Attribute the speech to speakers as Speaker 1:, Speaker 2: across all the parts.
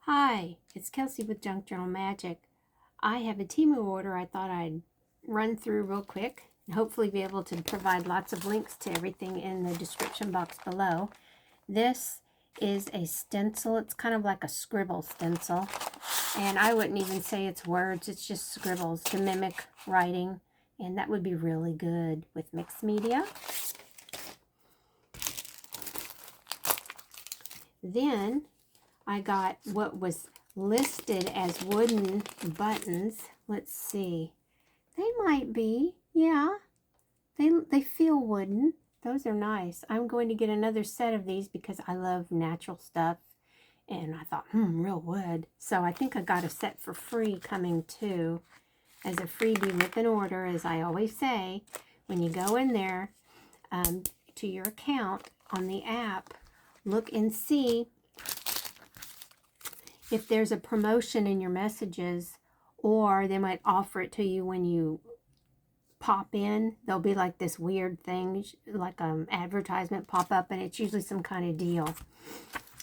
Speaker 1: Hi, it's Kelsey with Junk Journal Magic. I have a Temu order I thought I'd run through real quick and hopefully be able to provide lots of links to everything in the description box below. This is a stencil. It's kind of like a scribble stencil, and I wouldn't even say it's words, it's just scribbles to mimic writing, and that would be really good with mixed media. Then I got what was listed as wooden buttons. Let's see. They might be. Yeah. They feel wooden. Those are nice. I'm going to get another set of these because I love natural stuff. And I thought, real wood. So I think I got a set for free coming too as a freebie with an order, as I always say. When you go in there to your account on the app, look and see if there's a promotion in your messages, or they might offer it to you when you pop in. There'll be like this weird thing, like advertisement pop up, and it's usually some kind of deal.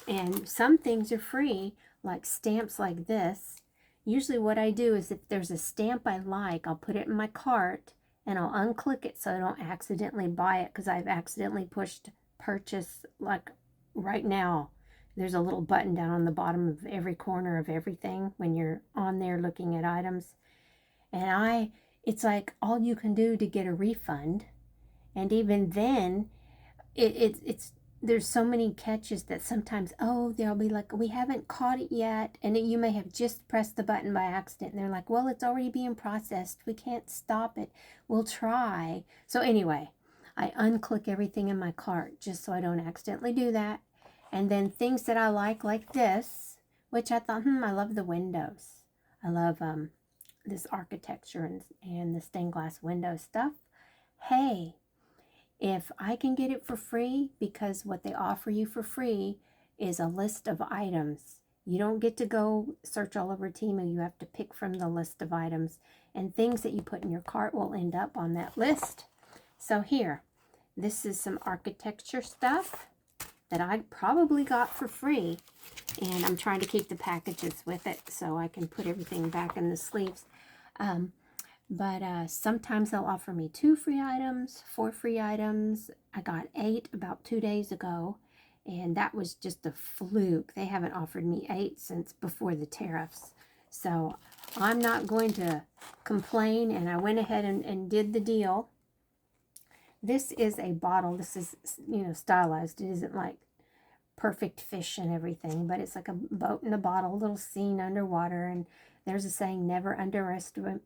Speaker 1: And some things are free, like stamps like this. Usually what I do is if there's a stamp I like, I'll put it in my cart and I'll unclick it so I don't accidentally buy it, because I've accidentally pushed purchase. Like right now, there's a little button down on the bottom of every corner of everything when you're on there looking at items. And it's like all you can do to get a refund. And even then, there's so many catches that sometimes, they'll be like, we haven't caught it yet. And you may have just pressed the button by accident. And they're like, well, it's already being processed. We can't stop it. We'll try. So anyway, I unclick everything in my cart just so I don't accidentally do that. And then things that I like this, which I thought, I love the windows. I love this architecture and the stained glass window stuff. Hey, if I can get it for free, because what they offer you for free is a list of items. You don't get to go search all over Temu. You have to pick from the list of items, and things that you put in your cart will end up on that list. So here, this is some architecture stuff that I probably got for free, and I'm trying to keep the packages with it so I can put everything back in the sleeves. But sometimes they'll offer me 2 free items, 4 free items. I got 8 about 2 days ago, and that was just a fluke. They haven't offered me 8 since before the tariffs. So I'm not going to complain, and I went ahead and did the deal. This is a bottle. This is, stylized. It isn't like perfect fish and everything, but it's like a boat in a bottle, a little scene underwater. And there's a saying, never underestimate,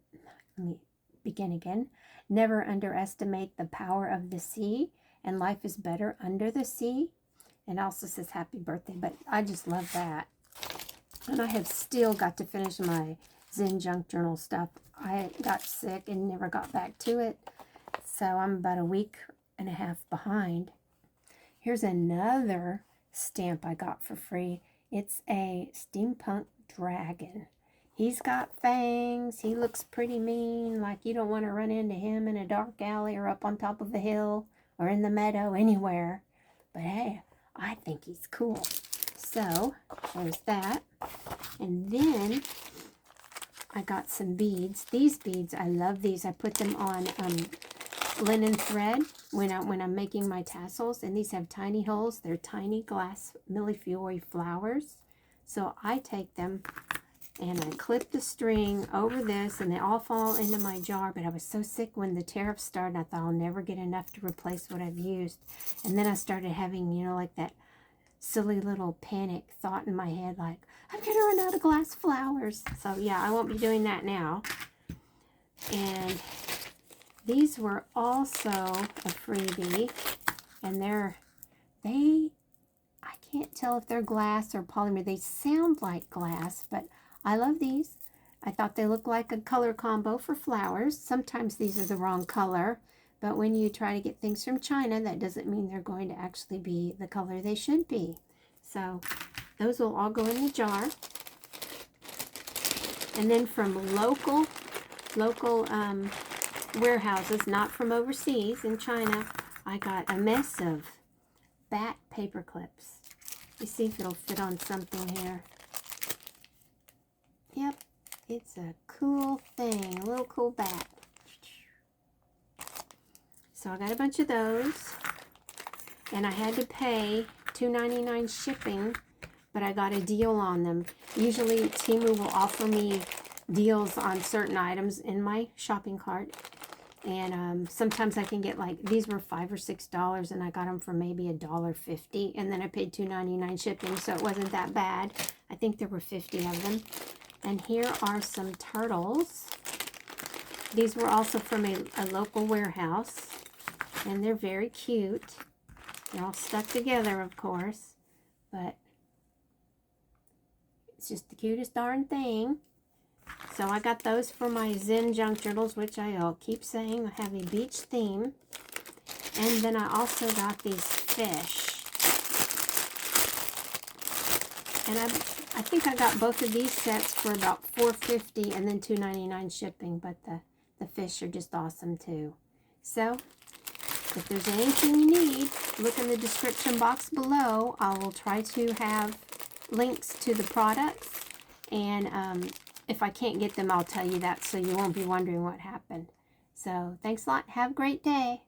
Speaker 1: let me begin again. Never underestimate the power of the sea, and life is better under the sea. And also says happy birthday, but I just love that. And I have still got to finish my Zen Junk Journal stuff. I got sick and never got back to it. So I'm about a week and a half behind. Here's another stamp I got for free. It's a Steampunk dragon. He's got fangs. He looks pretty mean, like you don't want to run into him in a dark alley or up on top of a hill or in the meadow, anywhere. But hey, I think he's cool. So there's that. And then I got some beads. These beads, I love these. I put them on linen thread when I'm making my tassels, and these have tiny holes. They're tiny glass Millifiori flowers. So I take them and I clip the string over this, and they all fall into my jar. But I was so sick when the tariffs started, I thought I'll never get enough to replace what I've used. And then I started having, like that silly little panic thought in my head, like, I'm gonna run out of glass flowers. So yeah, I won't be doing that now. And these were also a freebie, and I can't tell if they're glass or polymer. They sound like glass, but I love these. I thought they looked like a color combo for flowers. Sometimes these are the wrong color, but when you try to get things from China, that doesn't mean they're going to actually be the color they should be. So those will all go in the jar. And then from local warehouses, not from overseas in China, I got a mess of bat paper clips. Let's see if it'll fit on something here. It's a cool thing, a little cool bat. So I got a bunch of those, and I had to pay $2.99 shipping, but I got a deal on them. Usually Temu will offer me deals on certain items in my shopping cart, and sometimes I can get, like, these were $5 or $6, and I got them for maybe $1.50, and then I paid $2.99 shipping, so it wasn't that bad. I think there were 50 of them. And here are some turtles. These were also from a local warehouse, and they're very cute. They're all stuck together, of course, but it's just the cutest darn thing. So I got those for my Zen junk journals, which I'll keep saying have a beach theme. And then I also got these fish. And I think I got both of these sets for about $4.50 and then $2.99 shipping, but the fish are just awesome too. So if there's anything you need, look in the description box below. I will try to have links to the products, and if I can't get them, I'll tell you that so you won't be wondering what happened. So thanks a lot. Have a great day.